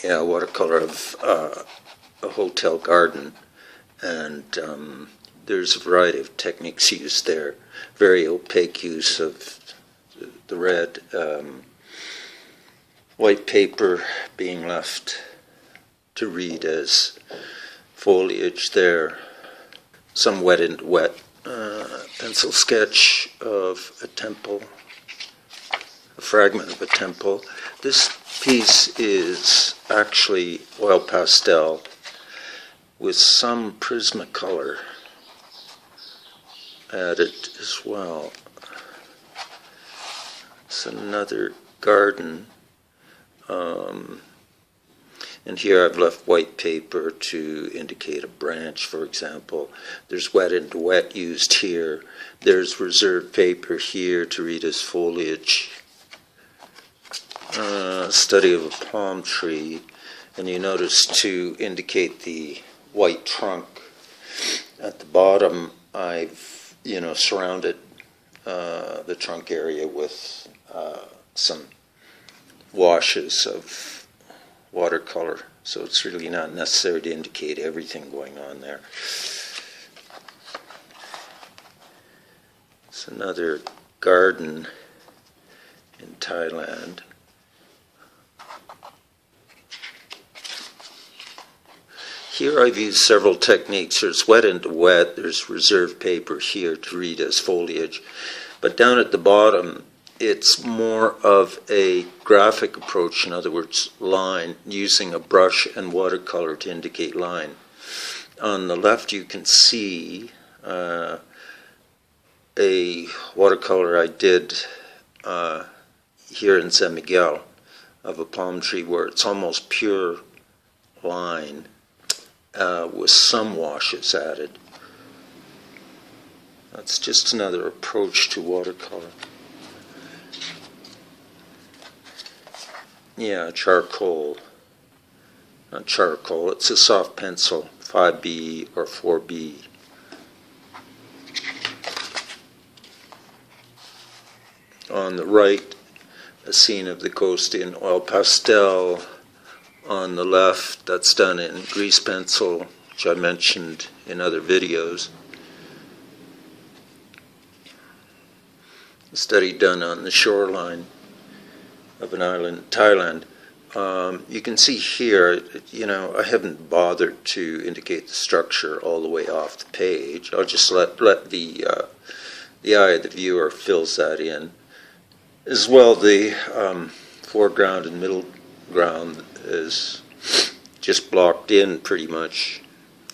Yeah, watercolor of a hotel garden, and there's a variety of techniques used there. Very opaque use of the red, white paper being left to read as foliage there. Some wet into wet pencil sketch of a temple, a fragment of a temple. This piece is actually oil pastel with some Prismacolor added as well. It's another garden, and here I've left white paper to indicate a branch, for example. There's wet into wet used here. There's reserved paper here to read as foliage. Study of a palm tree, and you notice to indicate the white trunk at the bottom, I've surrounded the trunk area with some washes of watercolor, so it's really not necessary to indicate everything going on there. It's another garden in Thailand. Here I've used several techniques. There's wet into wet, there's reserved paper here to read as foliage, but down at the bottom it's more of a graphic approach, in other words line, using a brush and watercolor to indicate line. On the left you can see a watercolor I did here in San Miguel of a palm tree where it's almost pure line with some washes added. That's just another approach to watercolor. Yeah, charcoal. Not charcoal, it's a soft pencil, 5B or 4B. On the right, a scene of the coast in oil pastel. On the left, that's done in grease pencil, which I mentioned in other videos. A study done on the shoreline of an island in Thailand. You can see here, I haven't bothered to indicate the structure all the way off the page. I'll just let the eye of the viewer fills that in. As well, the foreground and middle ground is just blocked in pretty much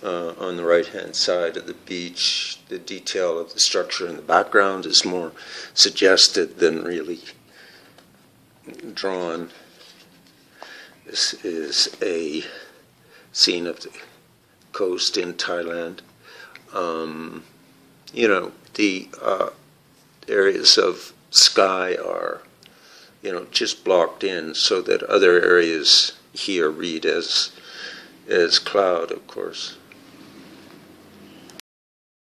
on the right hand side of the beach. The detail of the structure in the background is more suggested than really drawn. This is a scene of the coast in Thailand. The areas of sky are just blocked in so that other areas here read as cloud, of course.